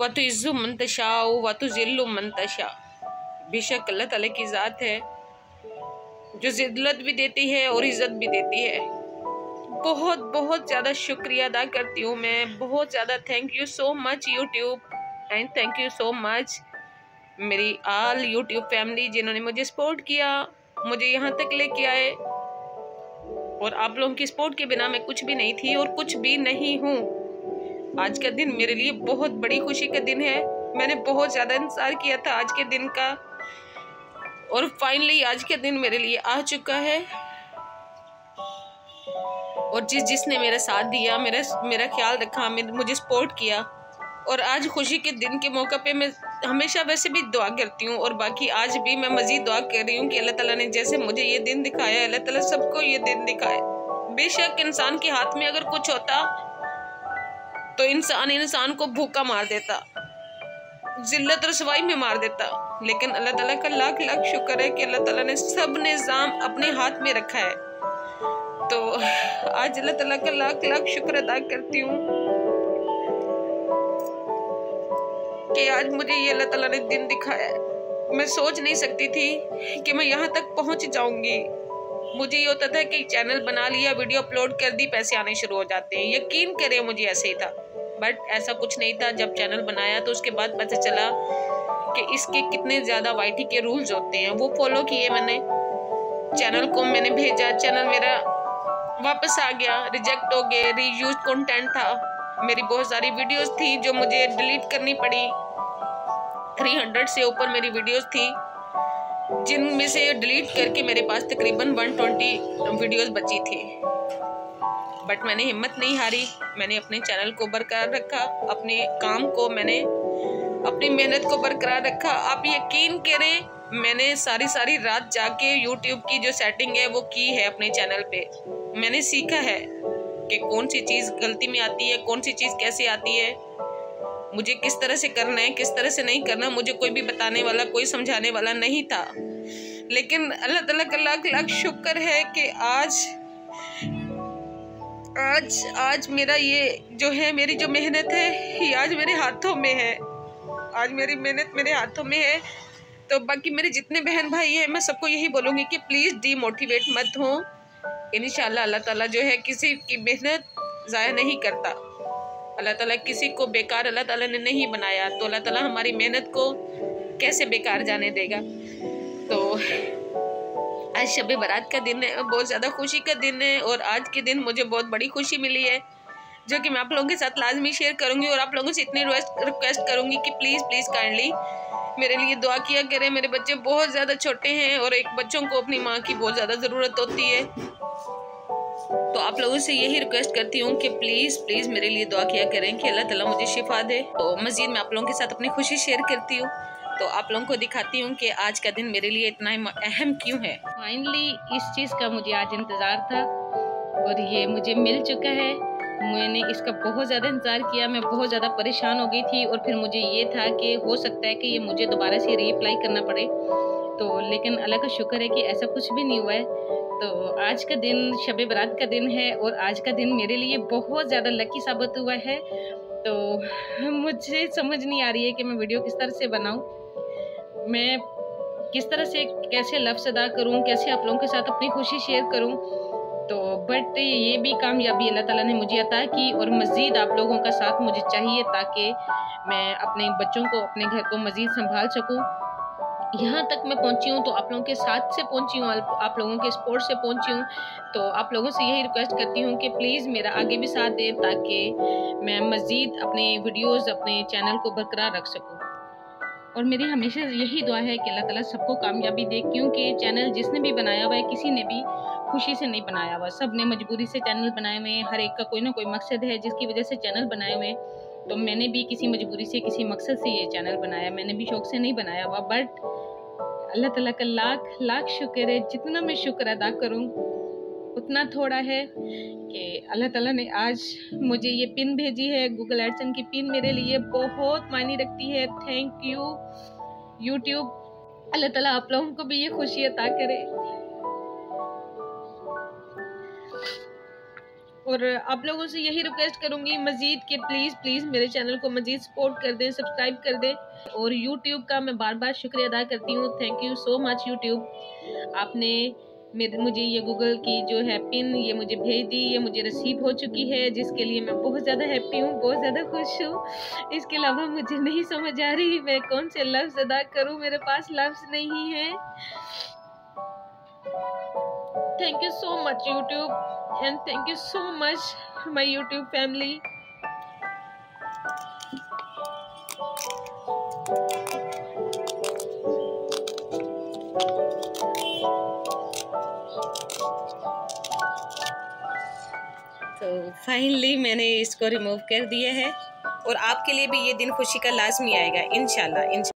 व तुइज़्ज़ु मन तशाउ व तुज़िल्लु मन तशा। बेशक अल्लाह ताला की ज़ात है जो ज़िल्लत भी देती है और इज़्ज़त भी देती है। बहुत बहुत ज़्यादा शुक्रिया अदा करती हूँ मैं, बहुत ज़्यादा thank you so much YouTube, and thank you so much मेरी ऑल यूट्यूब फैमिली जिन्होंने मुझे सपोर्ट किया, मुझे यहाँ तक लेके आए। और आप लोगों की सपोर्ट के बिना मैं कुछ भी नहीं थी और कुछ भी नहीं हूँ। आज का दिन मेरे लिए बहुत बड़ी खुशी का दिन है। मैंने बहुत ज़्यादा इंतज़ार किया था आज के दिन का, और फाइनली आज के दिन मेरे लिए आ चुका है। और जिसने मेरा साथ दिया, मेरा ख्याल रखा, मुझे सपोर्ट किया, और आज खुशी के दिन के मौके पे मैं हमेशा वैसे भी दुआ करती हूँ, और बाकी आज भी मैं मज़ीद दुआ कर रही हूँ कि अल्लाह ताला ने जैसे मुझे ये दिन दिखाया, अल्लाह ताला सबको ये दिन दिखाए। बेशक इंसान के हाथ में अगर कुछ होता तो इंसान को भूखा मार देता, जिल्लत रसवाई में मार देता, लेकिन अल्लाह ताला का लाख लाख शुक्र है कि अल्लाह ताला ने सब निज़ाम अपने हाथ में रखा है। तो आज अल्लाह ताला का लाख लाख शुक्र अदा करती हूँ कि आज मुझे ये अल्लाह ताला ने दिन दिखाया है। मैं सोच नहीं सकती थी कि मैं यहाँ तक पहुँच जाऊंगी। मुझे ये होता था कि चैनल बना लिया, वीडियो अपलोड कर दी, पैसे आने शुरू हो जाते हैं। यकीन करें मुझे ऐसे ही था, बट ऐसा कुछ नहीं था। जब चैनल बनाया तो उसके बाद पता चला कि इसके कितने ज़्यादा वाईटी के रूल्स होते हैं, वो फॉलो किए मैंने। चैनल को मैंने भेजा, चैनल मेरा वापस आ गया, रिजेक्ट हो गए, रीयूज कंटेंट था। मेरी बहुत सारी वीडियोस थी जो मुझे डिलीट करनी पड़ी। 300 से ऊपर मेरी वीडियोस थी, जिनमें से डिलीट करके मेरे पास तकरीबन 120 वीडियोस बची थी। बट मैंने हिम्मत नहीं हारी, मैंने अपने चैनल को बरकरार रखा, अपने काम को मैंने, अपनी मेहनत को बरकरार रखा। आप यकीन करें, मैंने सारी रात जाके यूट्यूब की जो सेटिंग है वो की है अपने चैनल पे। मैंने सीखा है कि कौन सी चीज़ गलती में आती है, कौन सी चीज़ कैसे आती है, मुझे किस तरह से करना है, किस तरह से नहीं करना। मुझे कोई भी बताने वाला, कोई समझाने वाला नहीं था। लेकिन अल्लाह ताला का लाख लाख शुक्र है कि आज मेरा ये जो है, मेरी जो मेहनत है ये आज मेरे हाथों में है। आज मेरी मेहनत मेरे हाथों में है। तो बाकी मेरे जितने बहन भाई हैं, मैं सबको यही बोलूँगी कि प्लीज़ डीमोटिवेट मत हो। इंशाल्लाह अल्लाह ताला जो है किसी की मेहनत ज़ाया नहीं करता। अल्लाह ताला किसी को बेकार अल्लाह ताला ने नहीं बनाया, तो अल्लाह ताला हमारी मेहनत को कैसे बेकार जाने देगा। तो आज शब बारात का दिन है, बहुत ज़्यादा खुशी का दिन है, और आज के दिन मुझे बहुत बड़ी खुशी मिली है, जो कि मैं आप लोगों के साथ लाजमी शेयर करूँगी। और आप लोगों से इतनी रिक्वेस्ट करूँगी कि प्लीज़ काइंडली मेरे लिए दुआ किया करें। मेरे बच्चे बहुत ज़्यादा छोटे हैं और एक बच्चों को अपनी माँ की बहुत ज़्यादा ज़रूरत होती है। तो आप लोगों से यही रिक्वेस्ट करती हूँ कि प्लीज़ मेरे लिए दुआ किया करें कि अल्लाह ताला मुझे शिफा दे। तो मज़ीद मैं आप लोगों के साथ अपनी खुशी शेयर करती हूँ, तो आप लोगों को दिखाती हूँ कि आज का दिन मेरे लिए इतना अहम क्यों है। फाइनली इस चीज़ का मुझे आज इंतज़ार था और ये मुझे मिल चुका है। मैंने इसका बहुत ज़्यादा इंतज़ार किया, मैं बहुत ज़्यादा परेशान हो गई थी, और फिर मुझे ये था कि हो सकता है कि ये मुझे दोबारा से रीअप्लाई करना पड़े, तो लेकिन अल्लाह का शुक्र है कि ऐसा कुछ भी नहीं हुआ है। तो आज का दिन शब बारात का दिन है, और आज का दिन मेरे लिए बहुत ज़्यादा लकी साबित हुआ है। तो मुझे समझ नहीं आ रही है कि मैं वीडियो किस तरह से बनाऊँ, मैं किस तरह से कैसे लफ्ज़ अदा करूँ, कैसे आप लोगों के साथ अपनी खुशी शेयर करूँ। तो बट ये भी कामयाबी अल्लाह ताला ने मुझे अता की, और मज़ीद आप लोगों का साथ मुझे चाहिए ताकि मैं अपने बच्चों को, अपने घर को मज़ीद संभाल सकूँ। यहाँ तक मैं पहुँची हूँ तो आप लोगों के साथ से पहुँची हूँ, आप लोगों के सपोर्ट से पहुँची हूँ। तो आप लोगों से यही रिक्वेस्ट करती हूँ कि प्लीज़ मेरा आगे भी साथ दें, ताकि मैं मज़ीद अपने वीडियोज़, अपने चैनल को बरकरार रख सकूँ। और मेरी हमेशा यही दुआ है कि अल्लाह ताला सबको कामयाबी दे, क्योंकि चैनल जिसने भी बनाया हुआ है, किसी ने भी खुशी से नहीं बनाया हुआ, सब ने मजबूरी से चैनल बनाए हुए हैं। हर एक का कोई ना कोई मकसद है जिसकी वजह से चैनल बनाए हुए हैं। तो मैंने भी किसी मजबूरी से, किसी मकसद से ये चैनल बनाया, मैंने भी शौक से नहीं बनाया हुआ। बट अल्लाह ताला का लाख लाख शुक्र है, जितना मैं शुक्र अदा करूँ उतना थोड़ा है कि अल्लाह ताला ने आज मुझे ये पिन भेजी है। गूगल एडसेंस की पिन मेरे लिए बहुत मायने रखती है। Thank you YouTube. अल्लाह ताला आप लोगों को भी ये खुशी अता करे। और आप लोगों से यही रिक्वेस्ट करूंगी मज़ीद कि प्लीज़ मेरे चैनल को मज़ीद सपोर्ट कर दें, सब्सक्राइब कर दें। और यूट्यूब का मैं बार बार शुक्रिया अदा करती हूँ। Thank you so much YouTube. आपने मुझे ये गूगल की जो है पिन ये मुझे भेज दी, ये मुझे रिसीव हो चुकी है, जिसके लिए मैं बहुत ज़्यादा हैप्पी हूँ, बहुत ज़्यादा खुश हूँ। इसके अलावा मुझे नहीं समझ आ रही मैं कौन से लफ्ज़ अदा करूँ, मेरे पास लफ्ज़ नहीं है। Thank you so much YouTube, and thank you so much my YouTube family. तो फाइनली मैंने इसको रिमूव कर दिया है और आपके लिए भी ये दिन खुशी का लाजमी आएगा इंशाल्लाह।